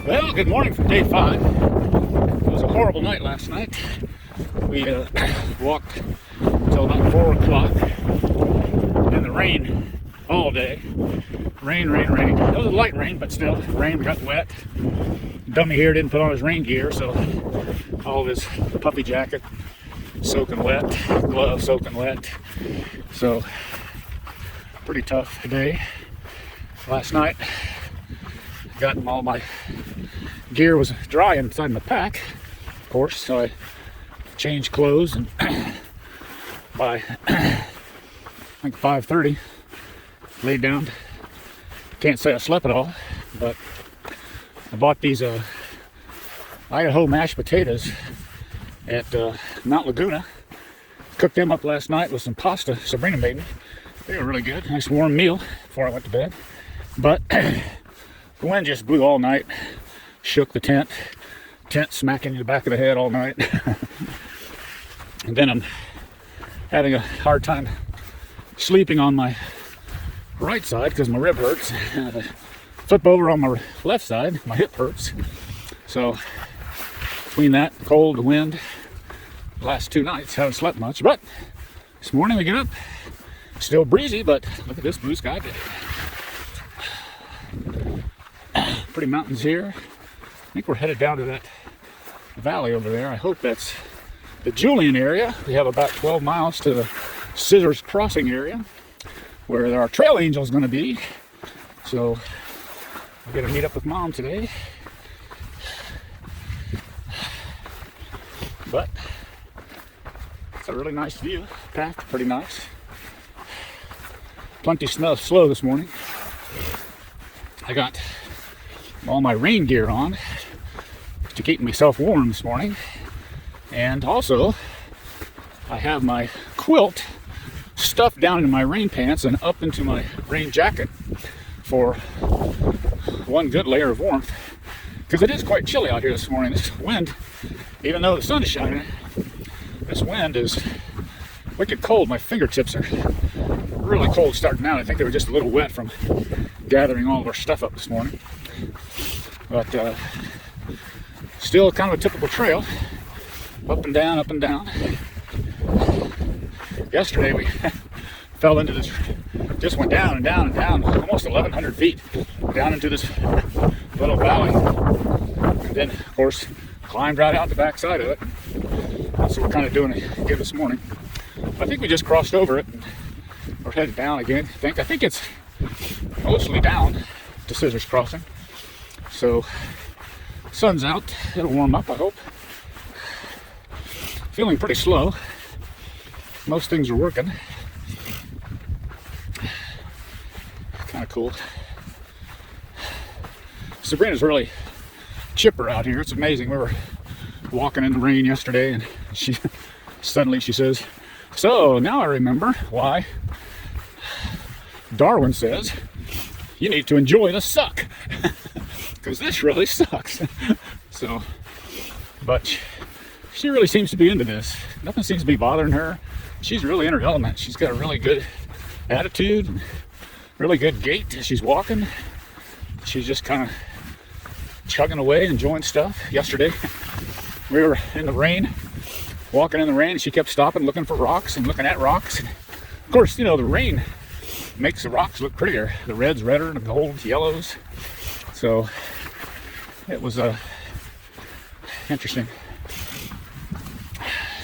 Well, good morning from day 5. It was a horrible night last night. We walked until about 4 o'clock in the rain all day. Rain. It was a light rain, but still, rain. We got wet. Dummy here didn't put on his rain gear, so all of his puffy jacket soaking wet, gloves soaking wet. So, pretty tough day. Last night, got all my gear was dry inside my pack, of course, so I changed clothes, and by I think 5:30 laid down. Can't say I slept at all, but I bought these Idaho mashed potatoes at Mount Laguna. Cooked them up last night with some pasta Sabrina made me. They were really good. Nice warm meal before I went to bed. But the wind just blew all night, shook the tent smacking in the back of the head all night. And then I'm having a hard time sleeping on my right side because my rib hurts. I flip over on my left side, my hip hurts. So between that, cold, the wind, the last 2 nights haven't slept much. But this morning we get up, still breezy, but look at this blue sky day. Pretty mountains here. I think we're headed down to that valley over there. I hope that's the Julian area. We have about 12 miles to the Scissors Crossing area where our trail angel is going to be. So I'm going to meet up with Mom today. But it's a really nice view. Packed, pretty nice. Plenty slow this morning. I got all my rain gear on to keep myself warm this morning. And also, I have my quilt stuffed down into my rain pants and up into my rain jacket for one good layer of warmth. Because it is quite chilly out here this morning. This wind, even though the sun is shining, this wind is wicked cold. My fingertips are really cold starting out. I think they were just a little wet from gathering all of our stuff up this morning. But still kind of a typical trail. Up and down, up and down. Yesterday we fell into this, just went down and down and down, almost 1,100 feet down into this little valley. And then, of course, climbed right out the backside of it. That's what we're kind of doing again this morning. I think we just crossed over it. And we're headed down again. I think it's mostly down to Scissors Crossing. So, sun's out. It'll warm up, I hope. Feeling pretty slow. Most things are working. Kind of cool. Sabrina's really chipper out here. It's amazing. We were walking in the rain yesterday, and she says, "So now I remember why Darwin says you need to enjoy the suck." Because this really sucks. So, but she really seems to be into this. Nothing seems to be bothering her. She's really in her element. She's got a really good attitude, really good gait as she's walking. She's just kind of chugging away, enjoying stuff. Yesterday, we were in the rain, walking in the rain, and she kept stopping, looking for rocks and looking at rocks. Of course, you know, the rain makes the rocks look prettier. The red's redder and the gold yellows. So it was interesting.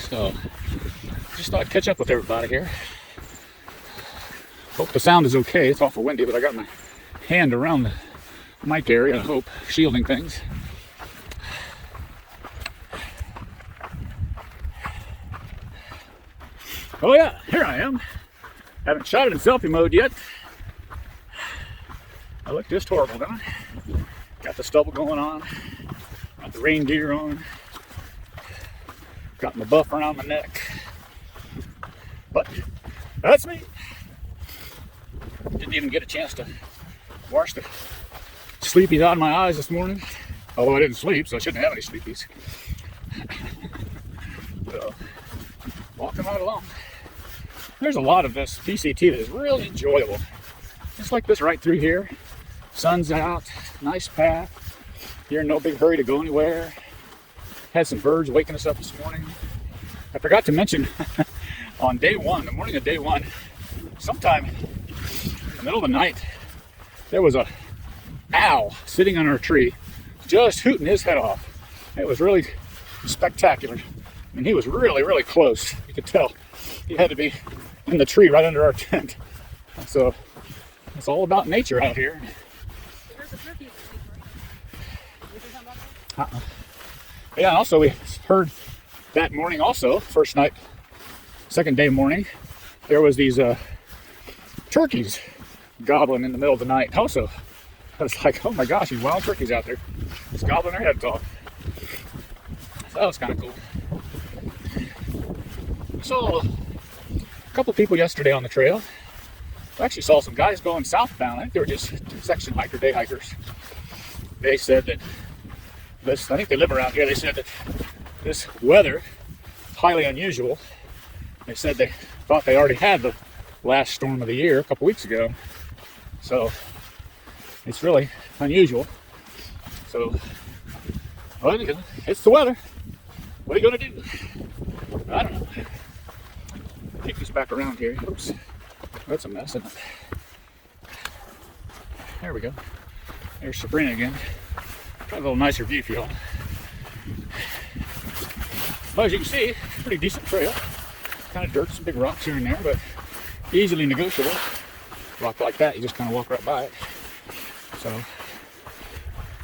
So just thought I'd catch up with everybody here. Hope the sound is okay. It's awful windy, but I got my hand around the mic area, I hope, shielding things. Oh yeah, here I am. Haven't shot it in selfie mode yet. I look just horrible, don't I? Got the stubble going on. Got the rain gear on. Got my buff around my neck. But that's me. Didn't even get a chance to wash the sleepies out of my eyes this morning. Although I didn't sleep, so I shouldn't have any sleepies. So, walking right along. There's a lot of this PCT that is really enjoyable. Just like this right through here. Sun's out, nice path. You're in no big hurry to go anywhere. Had some birds waking us up this morning. I forgot to mention on day one, the morning of day one, sometime in the middle of the night, there was a owl sitting on our tree, just hooting his head off. It was really spectacular. I mean, he was really, really close. You could tell he had to be in the tree right under our tent. So it's all about nature out here. Yeah, and also we heard that morning also, first night, second day morning, there was these turkeys gobbling in the middle of the night also. I was like, oh my gosh, these wild turkeys out there just gobbling their heads off. So that was kind of cool. So a couple people yesterday on the trail. I actually saw some guys going southbound. I think they were just section hiker, day hikers. They said that this, I think they live around here, they said that this weather is highly unusual. They said they thought they already had the last storm of the year a couple weeks ago. So it's really unusual. So, well, it's the weather. What are you going to do? I don't know. Take this back around here. Oops. That's a mess, isn't it? There we go. There's Sabrina again. Try a little nicer view for y'all. Well, as you can see, pretty decent trail. Kind of dirt, some big rocks here and there, but easily negotiable. Rock like that, you just kind of walk right by it. So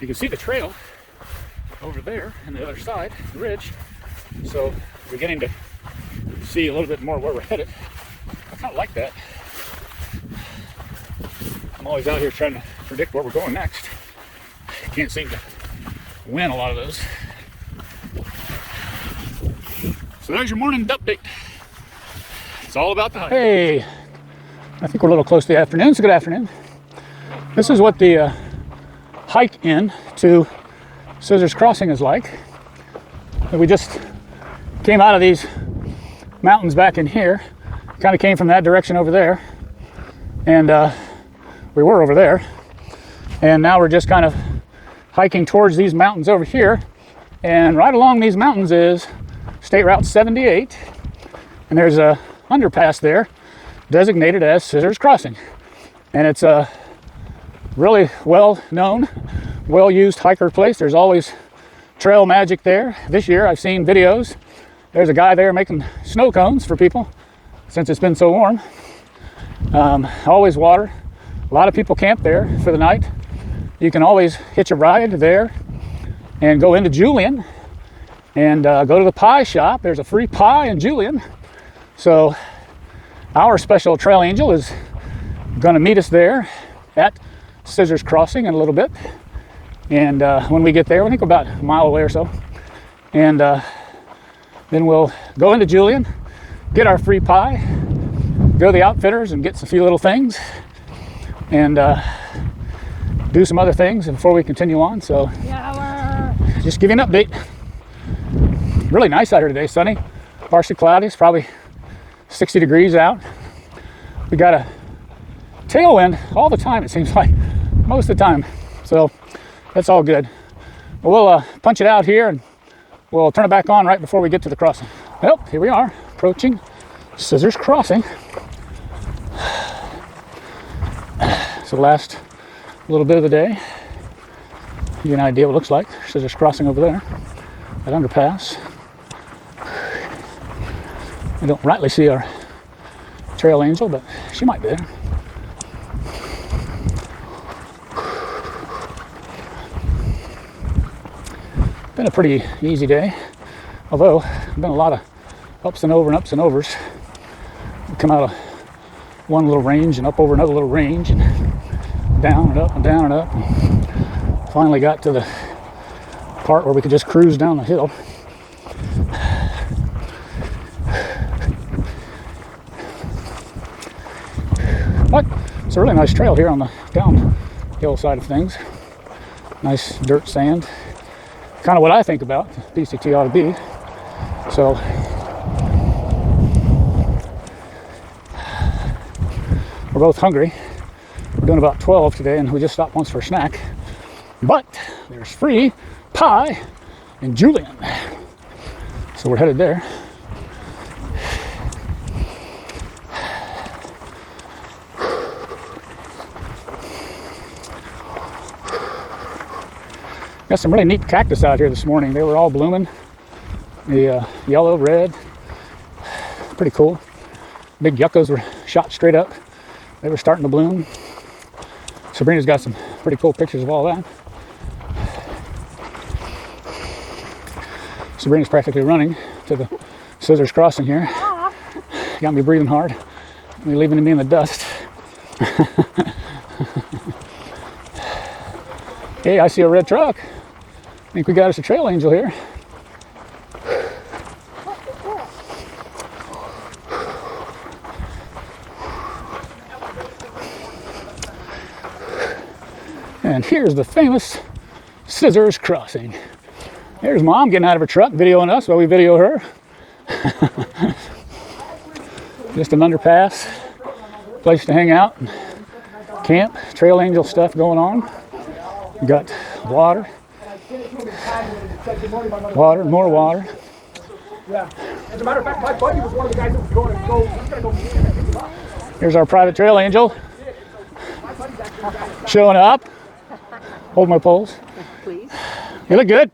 you can see the trail over there on the other side, the ridge. So we're beginning to see a little bit more where we're headed. I kind of like that. I'm always out here trying to predict where we're going next. Can't seem to win a lot of those. So there's your morning update. It's all about the hike. Hey, I think we're a little close to the afternoon, so good afternoon. This is what the hike in to Scissors Crossing is like. We just came out of these mountains back in here, kind of came from that direction over there, and we were over there, and now we're just kind of hiking towards these mountains over here, and right along these mountains is State Route 78, and there's a underpass there designated as Scissors Crossing, and it's a really well-known, well-used hiker place. There's always trail magic there. This year I've seen videos. There's a guy there making snow cones for people since it's been so warm. Always water. A lot of people camp there for the night. You can always hitch a ride there and go into Julian and go to the pie shop. There's a free pie in Julian. So our special trail angel is going to meet us there at Scissors Crossing in a little bit. And when we get there, I think we're about a mile away or so. And then we'll go into Julian, get our free pie, go to the Outfitters and get a few little things, and do some other things before we continue on. So just give you an update. Really nice out here today, sunny, partially cloudy. It's probably 60 degrees out. We got a tailwind all the time, it seems like, most of the time. So that's all good. We'll punch it out here and we'll turn it back on right before we get to the crossing. Well, here we are, approaching Scissors Crossing. So the last little bit of the day, give you an idea what it looks like. Scissors Crossing over there, that underpass. I don't rightly see our trail angel, but she might be there. Been a pretty easy day, although been a lot of ups and overs. We come out of one little range and up over another little range and down and up and down and up. And finally got to the part where we could just cruise down the hill. But it's a really nice trail here on the downhill side of things. Nice dirt sand. Kind of what I think about PCT ought to be. So we're both hungry. We're doing about 12 today, and we just stopped once for a snack. But there's free pie in Julian. So we're headed there. Got some really neat cactus out here this morning. They were all blooming. The yellow, red. Pretty cool. Big yuccas were shot straight up. They were starting to bloom. Sabrina's got some pretty cool pictures of all that. Sabrina's practically running to the scissors crossing here. Got me breathing hard. Me leaving me in the dust. Hey, I see a red truck. I think we got us a trail angel here. And here's the famous scissors crossing. There's Mom getting out of her truck, videoing us while we video her. Just an underpass, place to hang out, camp, trail angel stuff going on. We got water, and more water. Yeah. As a matter of fact, my buddy was one of the guys that was going to go. Here's our private trail angel. Showing up. Hold my poles. Please. You look good.